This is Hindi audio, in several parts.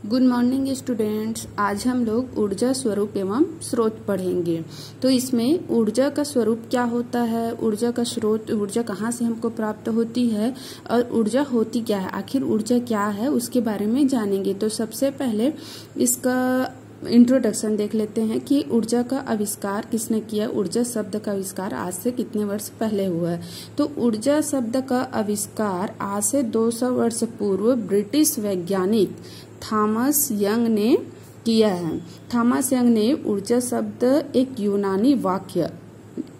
Good morning students. आज हम लोग ऊर्जा स्वरूप एवं स्रोत पढ़ेंगे। तो इसमें ऊर्जा का स्वरूप क्या होता है, ऊर्जा का स्रोत, ऊर्जा कहाँ से हमको प्राप्त होती है और ऊर्जा होती क्या है, आखिर ऊर्जा क्या है उसके बारे में जानेंगे। तो सबसे पहले इसका इंट्रोडक्शन देख लेते हैं कि ऊर्जा का आविष्कार किसने किया। ऊर्जा शब्द का आविष्कार आज से कितने वर्ष पहले हुआ है। तो ऊर्जा शब्द का आविष्कार आज से 200 वर्ष पूर्व ब्रिटिश वैज्ञानिक थॉमस यंग ने किया है। थॉमस यंग ने ऊर्जा शब्द एक यूनानी वाक्य,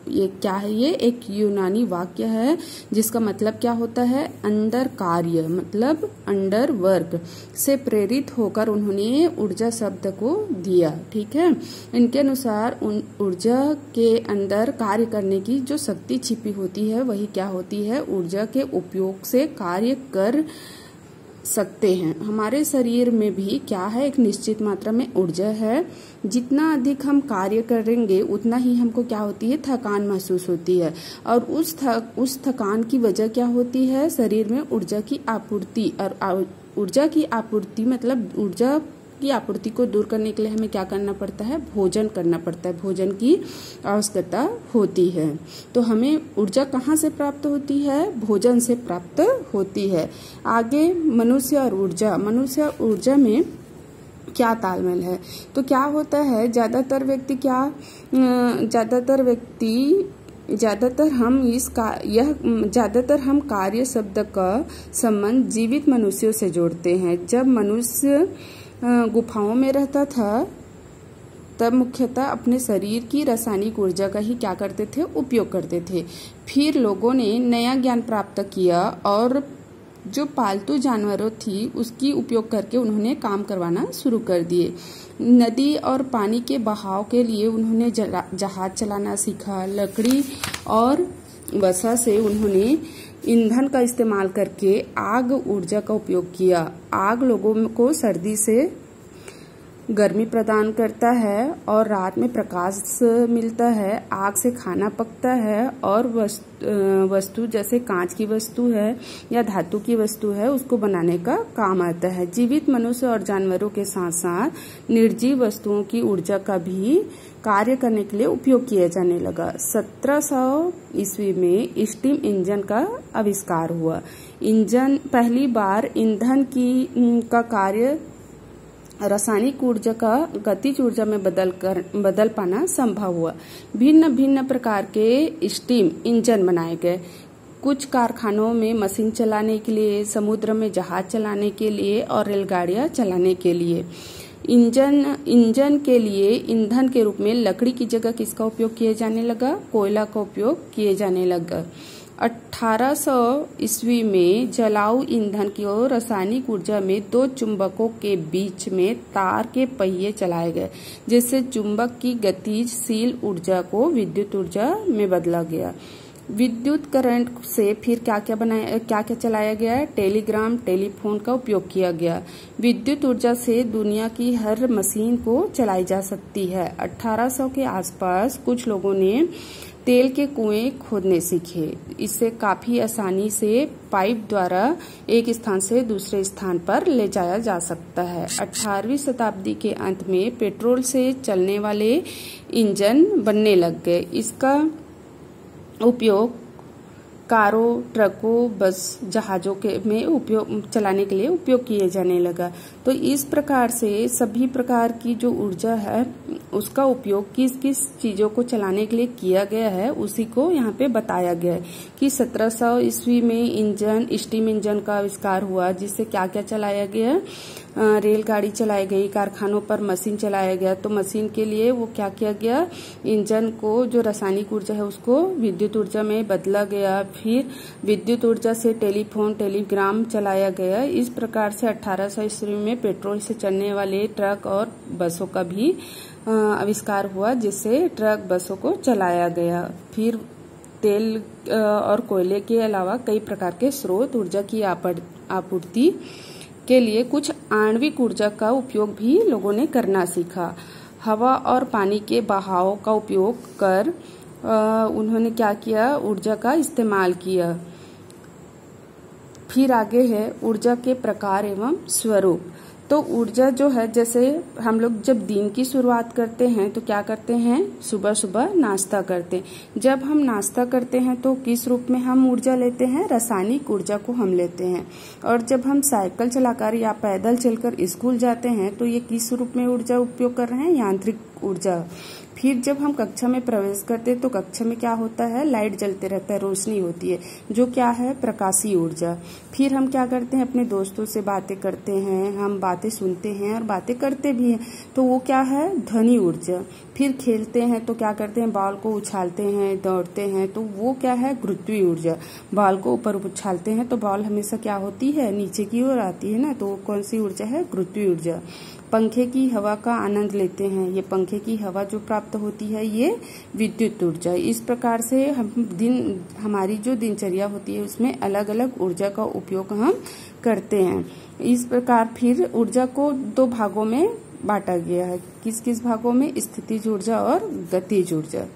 ये क्या है, ये एक यूनानी वाक्य है जिसका मतलब क्या होता है, अंडर कार्य, मतलब अंडर वर्क से प्रेरित होकर उन्होंने ऊर्जा शब्द को दिया। ठीक है, इनके अनुसार ऊर्जा के अंदर कार्य करने की जो शक्ति छिपी होती है वही क्या होती है, ऊर्जा के उपयोग से कार्य कर सकते हैं। हमारे शरीर में भी क्या है, एक निश्चित मात्रा में ऊर्जा है। जितना अधिक हम कार्य करेंगे उतना ही हमको क्या होती है, थकान महसूस होती है। और उस थकान की वजह क्या होती है, शरीर में ऊर्जा की आपूर्ति। और ऊर्जा की आपूर्ति मतलब ऊर्जा की आपूर्ति को दूर करने के लिए हमें क्या करना पड़ता है, भोजन करना पड़ता है, भोजन की आवश्यकता होती है। तो हमें ऊर्जा कहाँ से प्राप्त होती है, भोजन से प्राप्त होती है। आगे मनुष्य और ऊर्जा, मनुष्य और ऊर्जा में क्या तालमेल है। तो क्या होता है, ज्यादातर हम कार्य शब्द का संबंध जीवित मनुष्यों से जोड़ते हैं। जब मनुष्य गुफाओं में रहता था तब मुख्यतः अपने शरीर की रासायनिक ऊर्जा का ही क्या करते थे, उपयोग करते थे। फिर लोगों ने नया ज्ञान प्राप्त किया और जो पालतू जानवरों थी उसकी उपयोग करके उन्होंने काम करवाना शुरू कर दिए। नदी और पानी के बहाव के लिए उन्होंने जहाज चलाना सीखा। लकड़ी और वसा से उन्होंने ईंधन का इस्तेमाल करके आग ऊर्जा का उपयोग किया। आग लोगों को सर्दी से गर्मी प्रदान करता है और रात में प्रकाश मिलता है। आग से खाना पकता है और वस्तु जैसे कांच की वस्तु है या धातु की वस्तु है उसको बनाने का काम आता है। जीवित मनुष्य और जानवरों के साथ साथ निर्जीव वस्तुओं की ऊर्जा का भी कार्य करने के लिए उपयोग किया जाने लगा। 1700 ईस्वी में स्टीम इंजन का आविष्कार हुआ। इंजन पहली बार ईंधन का कार्य रासायनिक ऊर्जा का गतिज ऊर्जा में बदल पाना संभव हुआ। भिन्न भिन्न प्रकार के स्टीम इंजन बनाए गए। कुछ कारखानों में मशीन चलाने के लिए, समुद्र में जहाज चलाने के लिए और रेलगाड़ियां चलाने के लिए। इंजन के लिए ईंधन के रूप में लकड़ी की जगह किसका उपयोग किए जाने लगा, कोयला का उपयोग किए जाने लगा। 1800 ईस्वी में जलाऊ ईंधन की और रासायनिक ऊर्जा में दो चुंबकों के बीच में तार के पहिए चलाए गए, जिससे चुंबक की गतिशील ऊर्जा को विद्युत ऊर्जा में बदला गया। विद्युत करंट से फिर क्या क्या चलाया गया है, टेलीग्राम, टेलीफोन का उपयोग किया गया। विद्युत ऊर्जा से दुनिया की हर मशीन को चलाई जा सकती है। 1800 के आसपास कुछ लोगों ने तेल के कुएं खोदने सीखे। इससे काफी आसानी से पाइप द्वारा एक स्थान से दूसरे स्थान पर ले जाया जा सकता है। 18वीं शताब्दी के अंत में पेट्रोल से चलने वाले इंजन बनने लग गए। इसका उपयोग कारों, ट्रकों, बस, जहाजों में उपयोग चलाने के लिए उपयोग किए जाने लगा। तो इस प्रकार से सभी प्रकार की जो ऊर्जा है उसका उपयोग किस किस चीजों को चलाने के लिए किया गया है उसी को यहाँ पे बताया गया है कि 1700 ईस्वी में स्टीम इंजन का आविष्कार हुआ, जिससे क्या क्या चलाया गया, रेलगाड़ी चलाई गई, कारखानों पर मशीन चलाया गया। तो मशीन के लिए वो क्या किया गया, इंजन को जो रासायनिक ऊर्जा है उसको विद्युत ऊर्जा में बदला गया। फिर विद्युत ऊर्जा से टेलीफोन, टेलीग्राम चलाया गया। इस प्रकार से 1800 ईस्वी में पेट्रोल से चलने वाले ट्रक और बसों का भी आविष्कार हुआ, जिससे ट्रक बसों को चलाया गया। फिर तेल और कोयले के अलावा कई प्रकार के स्रोत ऊर्जा की आपूर्ति के लिए कुछ आणविक ऊर्जा का उपयोग भी लोगों ने करना सीखा। हवा और पानी के बहाव का उपयोग कर उन्होंने क्या किया, ऊर्जा का इस्तेमाल किया। फिर आगे है ऊर्जा के प्रकार एवं स्वरूप। तो ऊर्जा जो है, जैसे हम लोग जब दिन की शुरुआत करते हैं तो क्या करते हैं, सुबह सुबह नाश्ता करते हैं। जब हम नाश्ता करते हैं तो किस रूप में हम ऊर्जा लेते हैं, रासायनिक ऊर्जा को हम लेते हैं। और जब हम साइकिल चलाकर या पैदल चलकर स्कूल जाते हैं तो ये किस रूप में ऊर्जा उपयोग कर रहे हैं, यांत्रिक ऊर्जा। फिर जब हम कक्षा में प्रवेश करते हैं तो कक्षा में क्या होता है, लाइट जलते रहता है, रोशनी होती है, जो क्या है, प्रकाशीय ऊर्जा। फिर हम क्या करते हैं, अपने दोस्तों से बातें करते हैं, हम बातें सुनते हैं और बातें करते भी हैं, तो वो क्या है, ध्वनि ऊर्जा। फिर खेलते हैं तो क्या करते हैं, बॉल को उछालते हैं, दौड़ते हैं, तो वो क्या है, गुरुत्वीय ऊर्जा। बॉल को ऊपर उछालते हैं तो बॉल हमेशा क्या होती है, नीचे की ओर आती है ना, तो वो कौन सी ऊर्जा है, गुरुत्वीय ऊर्जा। पंखे की हवा का आनंद लेते हैं, ये पंखे की हवा जो प्राप्त होती है ये विद्युत ऊर्जा। इस प्रकार से हमारी जो दिनचर्या होती है उसमें अलग अलग ऊर्जा का उपयोग हम करते हैं। इस प्रकार फिर ऊर्जा को 2 भागों में बांटा गया है। किस किस भागों में, स्थितिज ऊर्जा और गतिज ऊर्जा।